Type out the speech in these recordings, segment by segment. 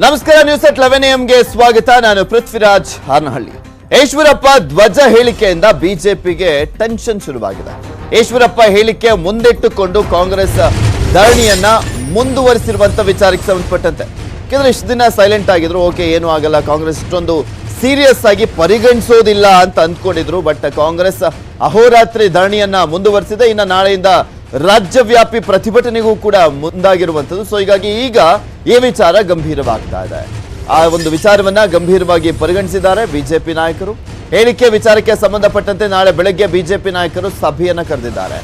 ನಮಸ್ಕಾರ, news at 11 AM ಸ್ವಾಗತ. ನಾನು ಪೃಥ್ವಿರಾಜ್ ಹಾರ್ನಹಳ್ಳಿ. ಈಶ್ವರಪ್ಪ ಧ್ವಜ ಹೇಳಿಕೆಯಿಂದ ಬಿಜೆಪಿಗೆ ಟೆನ್ಷನ್ ಶುರುವಾಗಿದೆ. ಈಶ್ವರಪ್ಪ ಹೇಳಿಕೆ ಮುಂದಿಟ್ಟುಕೊಂಡು ಕಾಂಗ್ರೆಸ್ ಧರಣಿಯನ್ನ ಮುಂದುವರಿಸಿರುವಂತ ವಿಚಾರಕ್ಕೆ ಸಂಬಂಧಪಟ್ಟಂತೆ ಯಾಕಂದ್ರೆ ಇಷ್ಟು ದಿನ ಸೈಲೆಂಟ್ ಆಗಿದ್ರು, ಓಕೆ ಏನು ಆಗಲ್ಲ, ಕಾಂಗ್ರೆಸ್ ಇಷ್ಟೊಂದು ಸೀರಿಯಸ್ ಆಗಿ ಪರಿಗಣಿಸೋದಿಲ್ಲ ಅಂತ ಅಂದ್ಕೊಂಡಿದ್ರು. ಬಟ್ ಕಾಂಗ್ರೆಸ್ ಅಹೋರಾತ್ರಿ ಧರಣಿಯನ್ನ ಮುಂದುವರಿಸಿದೆ. ಇನ್ನು ನಾಳೆಯಿಂದ ರಾಜ್ಯವ್ಯಾಪಿ ಪ್ರತಿಭಟನೆಗೂ ಕೂಡ ಮುಂದಾಗಿರುವಂಥದ್ದು. ಸೊ ಹೀಗಾಗಿ ಈಗ ಈ ವಿಚಾರ ಗಂಭೀರವಾಗ್ತಾ ಇದೆ. ಆ ಒಂದು ವಿಚಾರವನ್ನ ಗಂಭೀರವಾಗಿ ಪರಿಗಣಿಸಿದ್ದಾರೆ ಬಿಜೆಪಿ ನಾಯಕರು. ಹೇಳಿಕೆ ವಿಚಾರಕ್ಕೆ ಸಂಬಂಧಪಟ್ಟಂತೆ ನಾಳೆ ಬೆಳಗ್ಗೆ ಬಿಜೆಪಿ ನಾಯಕರು ಸಭೆಯನ್ನ ಕರೆದಿದ್ದಾರೆ.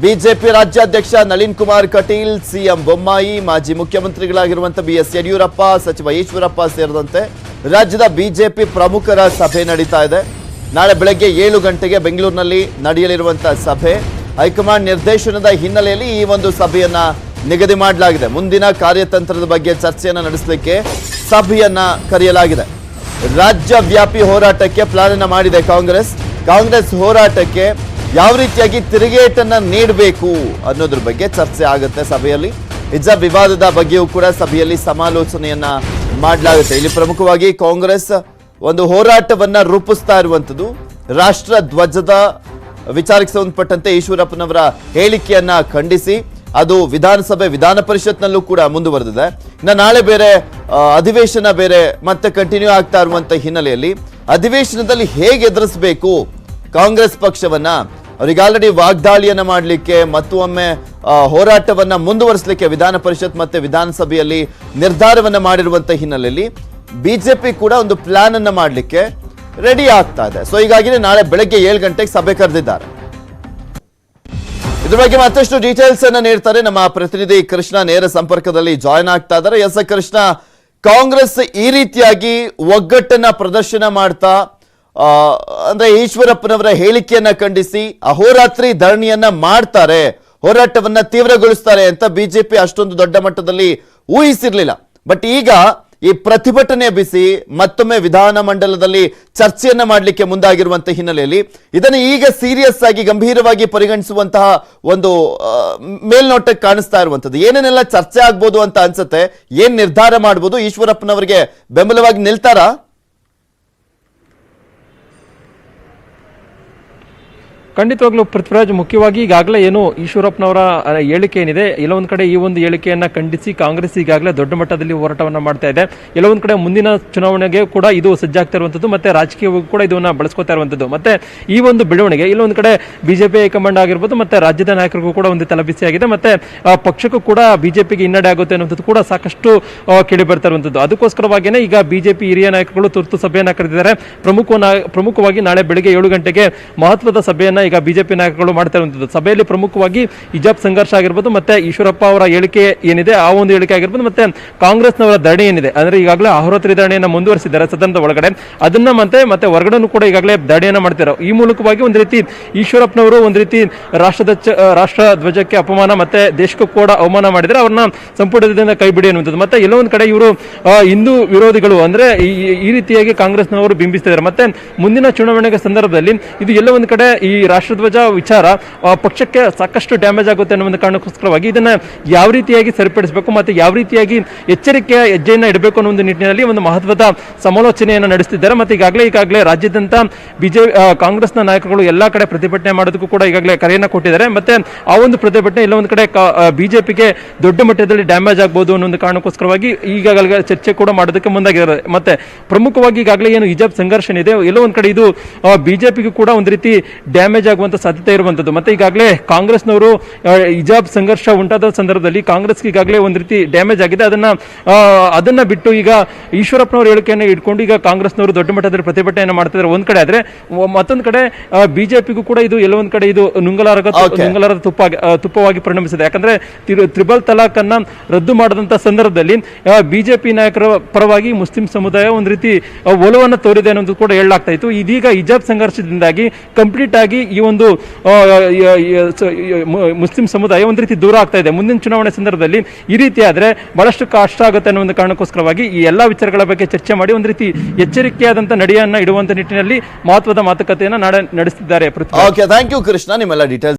ಬಿಜೆಪಿ ರಾಜ್ಯಾಧ್ಯಕ್ಷ ನಳಿನ್ ಕುಮಾರ್ ಕಟೀಲ್, ಸಿಎಂ ಬೊಮ್ಮಾಯಿ, ಮಾಜಿ ಮುಖ್ಯಮಂತ್ರಿಗಳಾಗಿರುವಂತಹ BS ಯಡಿಯೂರಪ್ಪ, ಸಚಿವ ಈಶ್ವರಪ್ಪ ಸೇರಿದಂತೆ ರಾಜ್ಯದ ಬಿಜೆಪಿ ಪ್ರಮುಖರ ಸಭೆ ನಡೀತಾ ಇದೆ. ನಾಳೆ ಬೆಳಗ್ಗೆ 7 ಗಂಟೆಗೆ ಬೆಂಗಳೂರಿನಲ್ಲಿ ನಡೆಯಲಿರುವಂತಹ ಸಭೆ ಹೈಕಮಾಂಡ್ ನಿರ್ದೇಶನದ ಹಿನ್ನೆಲೆಯಲ್ಲಿ ಈ ಒಂದು ಸಭೆಯನ್ನ ನಿಗದಿ ಮಾಡಲಾಗಿದೆ. ಮುಂದಿನ ಕಾರ್ಯತಂತ್ರದ ಬಗ್ಗೆ ಚರ್ಚೆಯನ್ನ ನಡೆಸಲಿಕ್ಕೆ ಸಭೆಯನ್ನ ಕರೆಯಲಾಗಿದೆ. ರಾಜ್ಯವ್ಯಾಪಿ ಹೋರಾಟಕ್ಕೆ ಪ್ಲಾನ್ ಅನ್ನ ಮಾಡಿದೆ ಕಾಂಗ್ರೆಸ್ ಹೋರಾಟಕ್ಕೆ ಯಾವ ರೀತಿಯಾಗಿ ತಿರುಗೇಟನ್ನ ನೀಡಬೇಕು ಅನ್ನೋದ್ರ ಬಗ್ಗೆ ಚರ್ಚೆ ಆಗುತ್ತೆ ಸಭೆಯಲ್ಲಿ. ಹಿಜಾಬ್ ವಿವಾದದ ಬಗ್ಗೆಯೂ ಕೂಡ ಸಭೆಯಲ್ಲಿ ಸಮಾಲೋಚನೆಯನ್ನ ಮಾಡಲಾಗುತ್ತೆ. ಇಲ್ಲಿ ಪ್ರಮುಖವಾಗಿ ಕಾಂಗ್ರೆಸ್ ಒಂದು ಹೋರಾಟವನ್ನ ರೂಪಿಸ್ತಾ ಇರುವಂತದ್ದು ರಾಷ್ಟ್ರ ಧ್ವಜದ ವಿಚಾರಕ್ಕೆ ಸಂಬಂಧಪಟ್ಟಂತೆ ಈಶ್ವರಪ್ಪನವರ ಹೇಳಿಕೆಯನ್ನ ಖಂಡಿಸಿ ಅದು ವಿಧಾನ ಪರಿಷತ್ನಲ್ಲೂ ಕೂಡ ಮುಂದುವರೆದಿದೆ. ಇನ್ನು ನಾಳೆ ಬೇರೆ ಅಧಿವೇಶನ ಬೇರೆ ಮತ್ತೆ ಕಂಟಿನ್ಯೂ ಆಗ್ತಾ ಇರುವಂತ ಹಿನ್ನೆಲೆಯಲ್ಲಿ ಅಧಿವೇಶನದಲ್ಲಿ ಹೇಗೆ ಎದುರಿಸಬೇಕು ಕಾಂಗ್ರೆಸ್ ಪಕ್ಷವನ್ನ, ಅವರಿಗೆ ಆಲ್ರೆಡಿ ವಾಗ್ದಾಳಿಯನ್ನ ಮಾಡಲಿಕ್ಕೆ ಮತ್ತೊಮ್ಮೆ ಹೋರಾಟವನ್ನ ಮುಂದುವರಿಸಲಿಕ್ಕೆ ವಿಧಾನ ಪರಿಷತ್ ಮತ್ತೆ ವಿಧಾನಸಭೆಯಲ್ಲಿ ನಿರ್ಧಾರವನ್ನ ಮಾಡಿರುವಂತ ಹಿನ್ನೆಲೆಯಲ್ಲಿ ಬಿಜೆಪಿ ಕೂಡ ಒಂದು ಪ್ಲಾನ್ ಅನ್ನ ಮಾಡಲಿಕ್ಕೆ ರೆಡಿ ಆಗ್ತಾ ಇದೆ. ಸೊ ಹೀಗಾಗಿ ನಾಳೆ ಬೆಳಗ್ಗೆ 7 ಗಂಟೆಗೆ ಸಭೆ ಕರೆದಿದ್ದಾರೆ. ಇದ್ರ ಬಗ್ಗೆ ಮತ್ತಷ್ಟು ಡೀಟೇಲ್ಸ್ ಅನ್ನ ನೀಡ್ತಾರೆ ನಮ್ಮ ಪ್ರತಿನಿಧಿ ಕೃಷ್ಣ. ನೇರ ಸಂಪರ್ಕದಲ್ಲಿ ಜಾಯ್ನ್ ಆಗ್ತಾ ಇದ್ದಾರೆ. ಎಸ್ ಕೃಷ್ಣ, ಕಾಂಗ್ರೆಸ್ ಈ ರೀತಿಯಾಗಿ ಒಗ್ಗಟ್ಟನ್ನ ಪ್ರದರ್ಶನ ಮಾಡ್ತಾ ಅಂದ್ರೆ ಈಶ್ವರಪ್ಪನವರ ಹೇಳಿಕೆಯನ್ನ ಖಂಡಿಸಿ ಅಹೋರಾತ್ರಿ ಧರಣಿಯನ್ನ ಮಾಡ್ತಾರೆ, ಹೋರಾಟವನ್ನ ತೀವ್ರಗೊಳಿಸ್ತಾರೆ ಅಂತ ಬಿಜೆಪಿ ಅಷ್ಟೊಂದು ದೊಡ್ಡ ಮಟ್ಟದಲ್ಲಿ ಊಹಿಸಿರ್ಲಿಲ್ಲ. ಬಟ್ ಈಗ ಈ ಪ್ರತಿಭಟನೆ ಬಿಸಿ ಮತ್ತೊಮ್ಮೆ ವಿಧಾನಮಂಡಲದಲ್ಲಿ ಚರ್ಚೆಯನ್ನ ಮಾಡಲಿಕ್ಕೆ ಮುಂದಾಗಿರುವಂತಹ ಹಿನ್ನೆಲೆಯಲ್ಲಿ ಇದನ್ನು ಈಗ ಸೀರಿಯಸ್ ಆಗಿ ಗಂಭೀರವಾಗಿ ಪರಿಗಣಿಸುವಂತಹ ಒಂದು ಮೇಲ್ನೋಟಕ್ಕೆ ಕಾಣಿಸ್ತಾ ಇರುವಂತದ್ದು. ಏನೇನೆಲ್ಲ ಚರ್ಚೆ ಆಗ್ಬೋದು ಅಂತ ಅನ್ಸುತ್ತೆ, ಏನ್ ನಿರ್ಧಾರ ಮಾಡಬಹುದು? ಈಶ್ವರಪ್ಪನವರಿಗೆ ಬೆಂಬಲವಾಗಿ ನಿಲ್ತಾರಾ? ಖಂಡಿತವಾಗ್ಲೂ ಪೃಥ್ವಿರಾಜ್, ಮುಖ್ಯವಾಗಿ ಈಗಾಗಲೇ ಏನು ಈಶ್ವರಪ್ಪನವರ ಹೇಳಿಕೆ ಏನಿದೆ, ಎಲ್ಲೊಂದು ಕಡೆ ಈ ಒಂದು ಹೇಳಿಕೆಯನ್ನ ಖಂಡಿಸಿ ಕಾಂಗ್ರೆಸ್ ಈಗಾಗಲೇ ದೊಡ್ಡ ಮಟ್ಟದಲ್ಲಿ ಹೋರಾಟವನ್ನ ಮಾಡ್ತಾ ಇದೆ. ಎಲ್ಲೊಂದು ಕಡೆ ಮುಂದಿನ ಚುನಾವಣೆಗೆ ಕೂಡ ಇದು ಸಜ್ಜಾಗ್ತಾ ಇರುವಂತದ್ದು, ಮತ್ತೆ ರಾಜಕೀಯವಾಗಿ ಕೂಡ ಇದನ್ನ ಬಳಸ್ಕೊತಾ ಇರುವಂತದ್ದು. ಮತ್ತೆ ಈ ಒಂದು ಬೆಳವಣಿಗೆ ಇಲ್ಲೊಂದು ಕಡೆ ಬಿಜೆಪಿ ಹೈಕಮಾಂಡ್ ಆಗಿರ್ಬೋದು ಮತ್ತೆ ರಾಜ್ಯದ ನಾಯಕರಿಗೂ ಕೂಡ ಒಂದು ತಲೆಬಿಸಿಯಾಗಿದೆ. ಮತ್ತೆ ಪಕ್ಷಕ್ಕೂ ಕೂಡ ಬಿಜೆಪಿಗೆ ಹಿನ್ನಡೆ ಆಗುತ್ತೆ ಅನ್ನೋದು ಕೂಡ ಸಾಕಷ್ಟು ಕೇಳಿ ಬರ್ತಾ ಇರುವಂತದ್ದು. ಅದಕ್ಕೋಸ್ಕರವಾಗಿಯೇ ಈಗ ಬಿಜೆಪಿ ಹಿರಿಯ ನಾಯಕರುಗಳು ತುರ್ತು ಸಭೆಯನ್ನ ಕರೆದಿದ್ದಾರೆ. ಪ್ರಮುಖವಾಗಿ ನಾಳೆ ಬೆಳಗ್ಗೆ 7 ಗಂಟೆಗೆ ಮಹತ್ವದ ಸಭೆಯನ್ನ ಈಗ ಬಿಜೆಪಿ ನಾಯಕರುಗಳು ಮಾಡ್ತಾ ಇರುವಂತದ್ದು. ಸಭೆಯಲ್ಲಿ ಪ್ರಮುಖವಾಗಿ ಹಿಜಾಬ್ ಸಂಘರ್ಷ ಆಗಿರ್ಬೋದು, ಮತ್ತೆ ಈಶ್ವರಪ್ಪ ಅವರ ಹೇಳಿಕೆ ಏನಿದೆ ಆ ಒಂದು ಹೇಳಿಕೆ ಆಗಿರ್ಬೋದು, ಮತ್ತೆ ಕಾಂಗ್ರೆಸ್ನವರ ಧರಣಿ ಏನಿದೆ ಅಂದ್ರೆ ಈಗಾಗಲೇ ಅಹೋರಾತ್ರಿ ಧರಣಿಯನ್ನ ಮುಂದುವರಿಸಿದ್ದಾರೆ ಸದನದ ಒಳಗಡೆ, ಅದನ್ನ ಮತ್ತೆ ಹೊರಗಡೆನೂ ಕೂಡ ಈಗಾಗಲೇ ಧರಣಿಯನ್ನ ಮಾಡ್ತಾರೆ. ಈ ಮೂಲಕವಾಗಿ ಒಂದು ರೀತಿ ಈಶ್ವರಪ್ಪನವರು ಒಂದು ರೀತಿ ರಾಷ್ಟ್ರ ಧ್ವಜಕ್ಕೆ ಅಪಮಾನ ಮತ್ತೆ ದೇಶಕ್ಕೂ ಕೂಡ ಅವಮಾನ ಮಾಡಿದರೆ ಅವ್ರನ್ನ ಸಂಪುಟದಿಂದ ಕೈ ಬಿಡಿ ಅನ್ನುವಂಥದ್ದು. ಮತ್ತೆ ಎಲ್ಲೋ ಒಂದು ಕಡೆ ಇವರು ಹಿಂದೂ ವಿರೋಧಿಗಳು ಅಂದ್ರೆ ಈ ರೀತಿಯಾಗಿ ಕಾಂಗ್ರೆಸ್ನವರು ಬಿಂಬಿಸ್ತಿದ್ದಾರೆ. ಮತ್ತೆ ಮುಂದಿನ ಚುನಾವಣೆಗೆ ಸಂದರ್ಭದಲ್ಲಿ ಇದು ಎಲ್ಲ ಒಂದು ಕಡೆ ಈ ರಾಷ್ಟ್ರಧ್ವಜ ವಿಚಾರ ಪಕ್ಷಕ್ಕೆ ಸಾಕಷ್ಟು ಡ್ಯಾಮೇಜ್ ಆಗುತ್ತೆ ಅನ್ನೋ ಒಂದು ಕಾರಣಕ್ಕೋಸ್ಕರವಾಗಿ ಇದನ್ನ ಯಾವ ರೀತಿಯಾಗಿ ಸರಿಪಡಿಸಬೇಕು ಮತ್ತೆ ಯಾವ ರೀತಿಯಾಗಿ ಎಚ್ಚರಿಕೆಯ ಹೆಜ್ಜೆಯನ್ನ ಇಡಬೇಕು ಅನ್ನೋ ಒಂದು ನಿಟ್ಟಿನಲ್ಲಿ ಒಂದು ಮಹತ್ವದ ಸಮಾಲೋಚನೆಯನ್ನು ನಡೆಸುತ್ತಿದ್ದಾರೆ. ಮತ್ತೆ ಈಗಾಗಲೇ ರಾಜ್ಯಾದ್ಯಂತ ಕಾಂಗ್ರೆಸ್ನ ನಾಯಕರುಗಳು ಎಲ್ಲಾ ಕಡೆ ಪ್ರತಿಭಟನೆ ಮಾಡೋದಕ್ಕೂ ಕೂಡ ಈಗಾಗಲೇ ಕರೆಯನ್ನ ಕೊಟ್ಟಿದ್ದಾರೆ. ಮತ್ತೆ ಆ ಒಂದು ಪ್ರತಿಭಟನೆ ಎಲ್ಲ ಒಂದು ಕಡೆ ಬಿಜೆಪಿಗೆ ದೊಡ್ಡ ಮಟ್ಟದಲ್ಲಿ ಡ್ಯಾಮೇಜ್ ಆಗಬಹುದು ಅನ್ನೋ ಒಂದು ಕಾರಣಕ್ಕೋಸ್ಕರವಾಗಿ ಈಗಾಗಲೇ ಚರ್ಚೆ ಕೂಡ ಮಾಡೋದಕ್ಕೆ ಮುಂದಾಗಿದ್ದಾರೆ. ಮತ್ತೆ ಪ್ರಮುಖವಾಗಿ ಈಗಾಗಲೇ ಏನು ಹಿಜಾಬ್ ಸಂಘರ್ಷ ಇದೆ ಎಲ್ಲೋ ಒಂದು ಕಡೆ ಇದು ಬಿಜೆಪಿಗೂ ಕೂಡ ಒಂದು ರೀತಿ ಡ್ಯಾಮೇಜ್ ಆಗುವಂತ ಸಾಧ್ಯತೆ ಇರುವಂತದ್ದು. ಮತ್ತೆ ಈಗಾಗಲೇ ಕಾಂಗ್ರೆಸ್ನವರು ಹಿಜಾಬ್ ಸಂಘರ್ಷ ಉಂಟಾದ ಸಂದರ್ಭದಲ್ಲಿ ಕಾಂಗ್ರೆಸ್ಗೆ ಈಗಾಗಲೇ ಒಂದು ರೀತಿ ಡ್ಯಾಮೇಜ್ ಆಗಿದೆ. ಅದನ್ನ ಬಿಟ್ಟು ಈಗ ಈಶ್ವರಪ್ಪನವರ ಹೇಳಿಕೆಯನ್ನು ಇಟ್ಕೊಂಡು ಈಗ ಕಾಂಗ್ರೆಸ್ನವರು ದೊಡ್ಡ ಮಟ್ಟದಲ್ಲಿ ಪ್ರತಿಭಟನೆಯನ್ನು ಮಾಡ್ತಿದ್ದಾರೆ ಒಂದ್ ಕಡೆ. ಆದ್ರೆ ಮತ್ತೊಂದು ಕಡೆ ಬಿಜೆಪಿಗೂ ಕೂಡ ಇದು ಎಲ್ಲೋ ಒಂದ್ ಕಡೆ ಇದು ನುಂಗಲಾರದ ತುಪ್ಪವಾಗಿ ಪರಿಣಮಿಸಿದೆ. ಯಾಕಂದ್ರೆ ತ್ರಿಬಲ್ ತಲಾಕ್ ಅನ್ನ ರದ್ದು ಮಾಡದಂತ ಸಂದರ್ಭದಲ್ಲಿ ಬಿಜೆಪಿ ನಾಯಕರ ಪರವಾಗಿ ಮುಸ್ಲಿಂ ಸಮುದಾಯ ಒಂದು ರೀತಿ ಒಲವನ್ನು ತೋರಿದೆ ಅನ್ನೋದು ಕೂಡ ಹೇಳಲಾಗ್ತಾ ಇತ್ತು. ಇದೀಗ ಹಿಜಾಬ್ ಸಂಘರ್ಷದಿಂದಾಗಿ ಕಂಪ್ಲೀಟ್ ಆಗಿ ಈ ಒಂದು ಮುಸ್ಲಿಂ ಸಮುದಾಯ ಒಂದು ರೀತಿ ದೂರ ಆಗ್ತಾ ಇದೆ. ಮುಂದಿನ ಚುನಾವಣೆ ಸಂದರ್ಭದಲ್ಲಿ ಈ ರೀತಿ ಆದ್ರೆ ಬಹಳಷ್ಟು ಕಷ್ಟ ಆಗುತ್ತೆ ಅನ್ನೋ ಒಂದು ಕಾರಣಕ್ಕೋಸ್ಕರವಾಗಿ ಈ ಎಲ್ಲಾ ವಿಚಾರಗಳ ಬಗ್ಗೆ ಚರ್ಚೆ ಮಾಡಿ ಒಂದು ರೀತಿ ಎಚ್ಚರಿಕೆಯಾದಂತ ನಡೆಯನ್ನ ಇಡುವಂತ ನಿಟ್ಟಿನಲ್ಲಿ ಮಹತ್ವದ ಮಾತುಕತೆಯನ್ನ ನಡೆಸುತ್ತಿದ್ದಾರೆ. ಥ್ಯಾಂಕ್ ಯು ಕೃಷ್ಣ, ನಿಮ್ಮೆಲ್ಲ ಡೀಟೇಲ್ಸ್